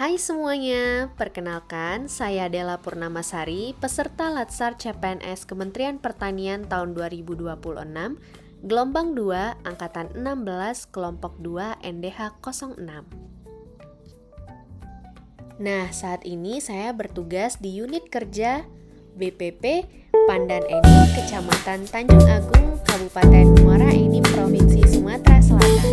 Hai semuanya, perkenalkan saya Della Purnamasari, peserta Latsar CPNS Kementerian Pertanian tahun 2026, gelombang 2, angkatan 16, kelompok 2, NDH 06. Nah, saat ini saya bertugas di unit kerja BPP Pandan Enim, Kecamatan Tanjung Agung, Kabupaten Muara Enim, Provinsi Sumatera Selatan.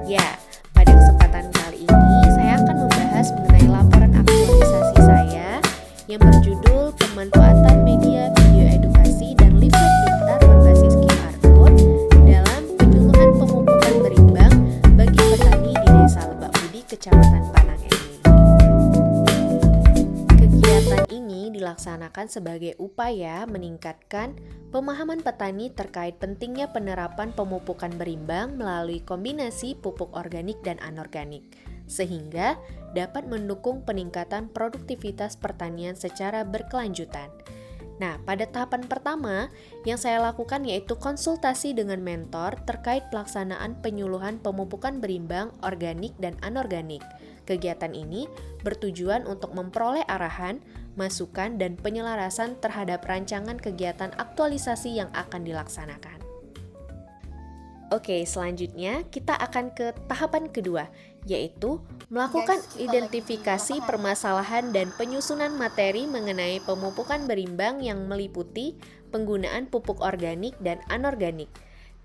Ya, pada kesempatan kali ini saya akan membahas mengenai laporan aktualisasi saya yang berjudul Pemanfaatan Media Video Edukasi dan Leaflet Pintar berbasis QR Code dalam penyuluhan pemupukan berimbang bagi petani di Desa Lebak Budi, Kecamatan Panang Enim. Kegiatan ini dilaksanakan sebagai upaya meningkatkan pemahaman petani terkait pentingnya penerapan pemupukan berimbang melalui kombinasi pupuk organik dan anorganik, sehingga dapat mendukung peningkatan produktivitas pertanian secara berkelanjutan. Nah, pada tahapan pertama yang saya lakukan yaitu konsultasi dengan mentor terkait pelaksanaan penyuluhan pemupukan berimbang organik dan anorganik. Kegiatan ini bertujuan untuk memperoleh arahan, masukan, dan penyelarasan terhadap rancangan kegiatan aktualisasi yang akan dilaksanakan. Oke, selanjutnya kita akan ke tahapan kedua, yaitu melakukan identifikasi permasalahan dan penyusunan materi mengenai pemupukan berimbang yang meliputi penggunaan pupuk organik dan anorganik.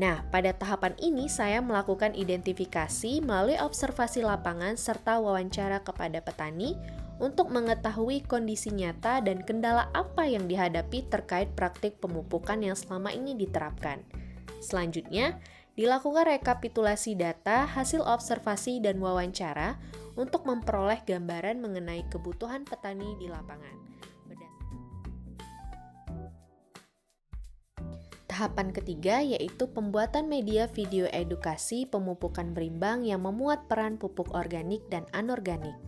Nah, pada tahapan ini saya melakukan identifikasi melalui observasi lapangan serta wawancara kepada petani untuk mengetahui kondisi nyata dan kendala apa yang dihadapi terkait praktik pemupukan yang selama ini diterapkan. Selanjutnya, dilakukan rekapitulasi data, hasil observasi dan wawancara untuk memperoleh gambaran mengenai kebutuhan petani di lapangan. Tahapan ketiga yaitu pembuatan media video edukasi pemupukan berimbang yang memuat peran pupuk organik dan anorganik.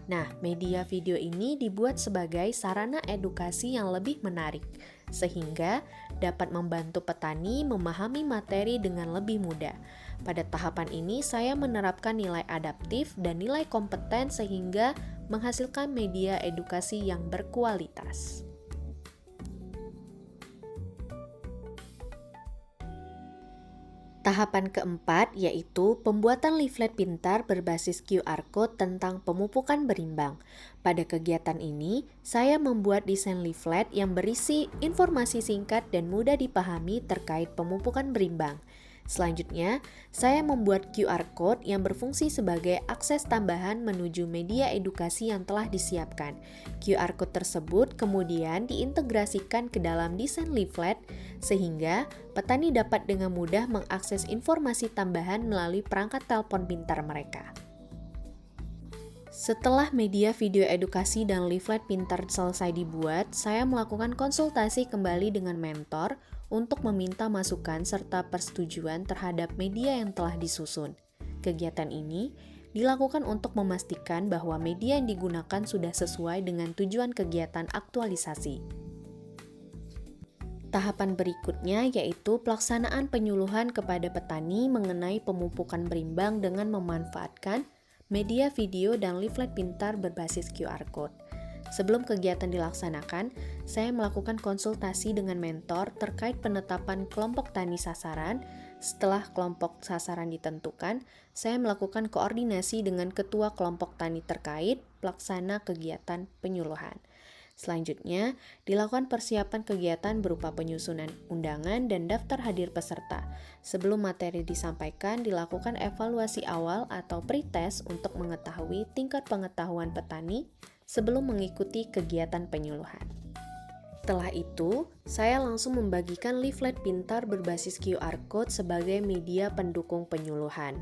Nah, media video ini dibuat sebagai sarana edukasi yang lebih menarik, sehingga dapat membantu petani memahami materi dengan lebih mudah. Pada tahapan ini, saya menerapkan nilai adaptif dan nilai kompeten sehingga menghasilkan media edukasi yang berkualitas. Tahapan keempat yaitu pembuatan leaflet pintar berbasis QR Code tentang pemupukan berimbang. Pada kegiatan ini, saya membuat desain leaflet yang berisi informasi singkat dan mudah dipahami terkait pemupukan berimbang. Selanjutnya, saya membuat QR Code yang berfungsi sebagai akses tambahan menuju media edukasi yang telah disiapkan. QR Code tersebut kemudian diintegrasikan ke dalam desain leaflet sehingga petani dapat dengan mudah mengakses informasi tambahan melalui perangkat telepon pintar mereka. Setelah media video edukasi dan leaflet pintar selesai dibuat, saya melakukan konsultasi kembali dengan mentor untuk meminta masukan serta persetujuan terhadap media yang telah disusun. Kegiatan ini dilakukan untuk memastikan bahwa media yang digunakan sudah sesuai dengan tujuan kegiatan aktualisasi. Tahapan berikutnya yaitu pelaksanaan penyuluhan kepada petani mengenai pemupukan berimbang dengan memanfaatkan media video dan leaflet pintar berbasis QR Code. Sebelum kegiatan dilaksanakan, saya melakukan konsultasi dengan mentor terkait penetapan kelompok tani sasaran. Setelah kelompok sasaran ditentukan, saya melakukan koordinasi dengan ketua kelompok tani terkait pelaksana kegiatan penyuluhan. Selanjutnya, dilakukan persiapan kegiatan berupa penyusunan undangan dan daftar hadir peserta. Sebelum materi disampaikan, dilakukan evaluasi awal atau pretest untuk mengetahui tingkat pengetahuan petani sebelum mengikuti kegiatan penyuluhan. Setelah itu, saya langsung membagikan leaflet pintar berbasis QR Code sebagai media pendukung penyuluhan.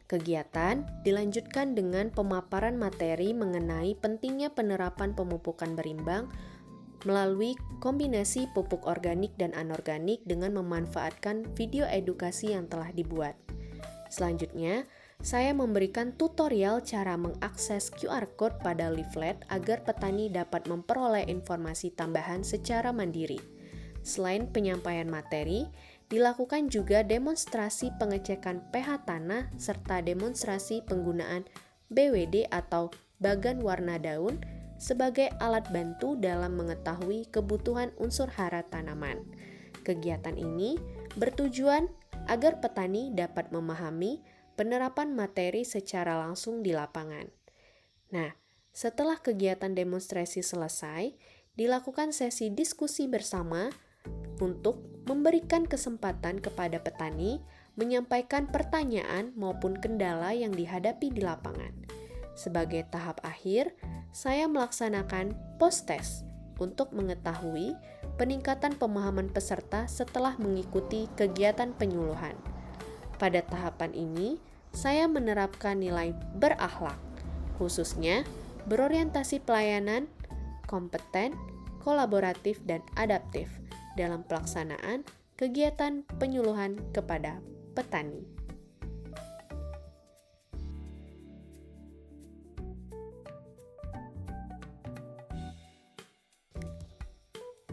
Kegiatan dilanjutkan dengan pemaparan materi mengenai pentingnya penerapan pemupukan berimbang melalui kombinasi pupuk organik dan anorganik dengan memanfaatkan video edukasi yang telah dibuat. Selanjutnya, saya memberikan tutorial cara mengakses QR Code pada leaflet agar petani dapat memperoleh informasi tambahan secara mandiri. Selain penyampaian materi, dilakukan juga demonstrasi pengecekan pH tanah serta demonstrasi penggunaan BWD atau bagan warna daun sebagai alat bantu dalam mengetahui kebutuhan unsur hara tanaman. Kegiatan ini bertujuan agar petani dapat memahami penerapan materi secara langsung di lapangan. Nah, setelah kegiatan demonstrasi selesai, dilakukan sesi diskusi bersama untuk memberikan kesempatan kepada petani menyampaikan pertanyaan maupun kendala yang dihadapi di lapangan. Sebagai tahap akhir, saya melaksanakan post-test untuk mengetahui peningkatan pemahaman peserta setelah mengikuti kegiatan penyuluhan. Pada tahapan ini, saya menerapkan nilai berakhlak, khususnya berorientasi pelayanan, kompeten, kolaboratif, dan adaptif dalam pelaksanaan kegiatan penyuluhan kepada petani.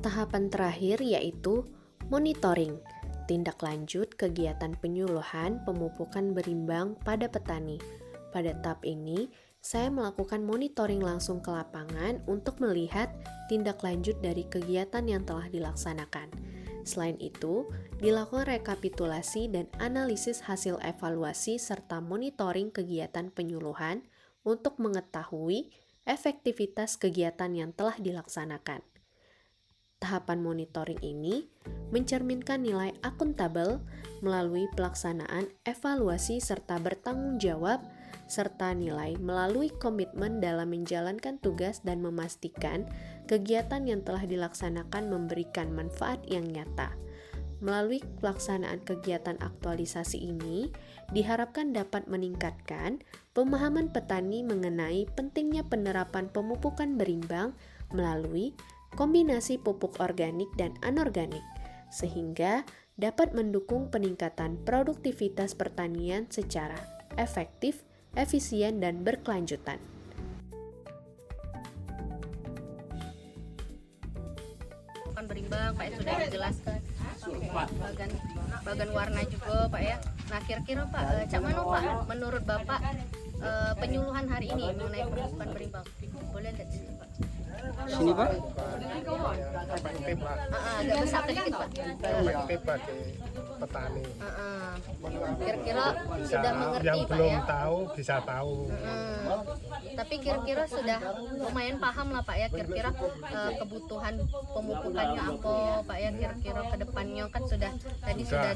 Tahapan terakhir yaitu monitoring, tindak lanjut kegiatan penyuluhan pemupukan berimbang pada petani. Pada tahap ini, saya melakukan monitoring langsung ke lapangan untuk melihat tindak lanjut dari kegiatan yang telah dilaksanakan. Selain itu, dilakukan rekapitulasi dan analisis hasil evaluasi serta monitoring kegiatan penyuluhan untuk mengetahui efektivitas kegiatan yang telah dilaksanakan. Tahapan monitoring ini mencerminkan nilai akuntabel melalui pelaksanaan evaluasi serta bertanggung jawab, serta nilai melalui komitmen dalam menjalankan tugas dan memastikan kegiatan yang telah dilaksanakan memberikan manfaat yang nyata. Melalui pelaksanaan kegiatan aktualisasi ini, diharapkan dapat meningkatkan pemahaman petani mengenai pentingnya penerapan pemupukan berimbang melalui kombinasi pupuk organik dan anorganik, sehingga dapat mendukung peningkatan produktivitas pertanian secara efektif, efisien, dan berkelanjutan. Bukan berimbang, Pak, ya sudah dijelaskan. Bagan warna juga, Pak, ya. Nah, kira-kira Pak, cak mana Pak, menurut Bapak penyuluhan hari ini mengenai pemupukan berimbang? Boleh lihat situ, Pak. Sini Pak. Agak besar sedikit Pak. Efektif bagi petani. Kira-kira sudah mengerti Yang Pak belum ya. tahu bisa tahu. Tapi kira-kira sudah lumayan paham lah Pak ya. Kira-kira kebutuhan pemupukannya apa Pak ya. Kira-kira kedepannya kan sudah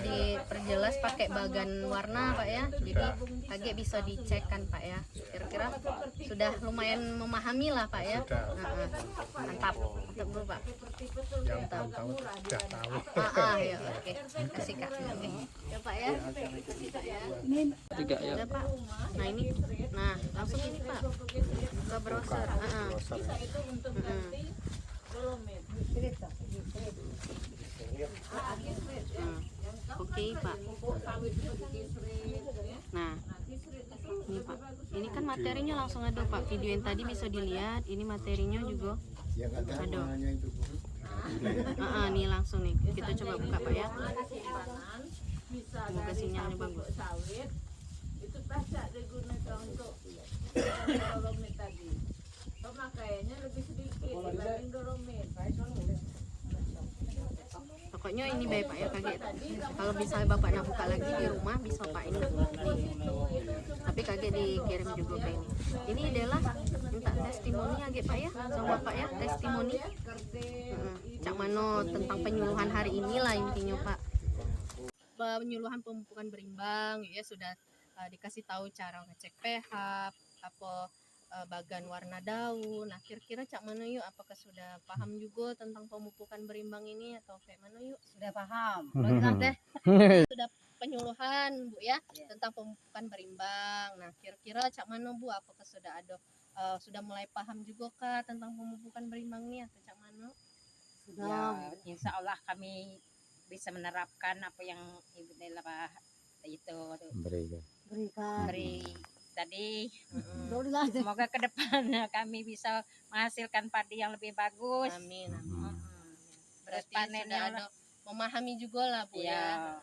diperjelas pakai bagan warna Pak ya. Jadi agak bisa dicek kan Pak ya. Kira-kira sudah lumayan memahami lah Pak ya. Mantap dulu Pak. Yang belum tahu sudah tahu. Ya oke. Kasih Kak. Oke. Ya Pak ya. Kasih Pak ya. Tiga ya. Udah Pak. Nah ini. Nah langsung ini Pak. Ke browser. Oke Pak. Nah ini Pak. Ini kan materinya langsung ada Pak. Video yang tadi bisa dilihat. Ini materinya juga ada. Nih langsung nih. Kita coba buka Pak ya. Semoga sinyalnya bagus. Itu pasti digunakan untuk dolomit tadi. Pemakaiannya lebih sedikit dibanding dolomit. Pokoknya ini baik Pak ya kaget. Kalau misalnya Bapak nak buka lagi di rumah bisa Pak ini. Tapi kaget dikirim juga Pak ini. Ini adalah minta testimoni agak Pak ya sama Bapak ya testimoni. Cak mano tentang penyuluhan hari ini lah intinya Pak. Penyuluhan pemupukan berimbang ya sudah dikasih tahu cara ngecek pH apa bagan warna daun. Nah kira-kira cak mana yuk apakah sudah paham juga tentang pemupukan berimbang ini atau kayak mana yuk? Sudah paham. Bagus deh. Sudah penyuluhan Bu ya tentang pemupukan berimbang. Nah kira-kira cak mana Bu apakah sudah ada sudah mulai paham juga kah tentang pemupukan berimbang ini atau cak mana? Ya, insya Allah kami bisa menerapkan apa yang Ibu Nela itu beri tadi. Semoga ke depannya kami bisa menghasilkan padi yang lebih bagus. Amin. Berarti Terus panennya sudah ada memahami juga lah Bu ya.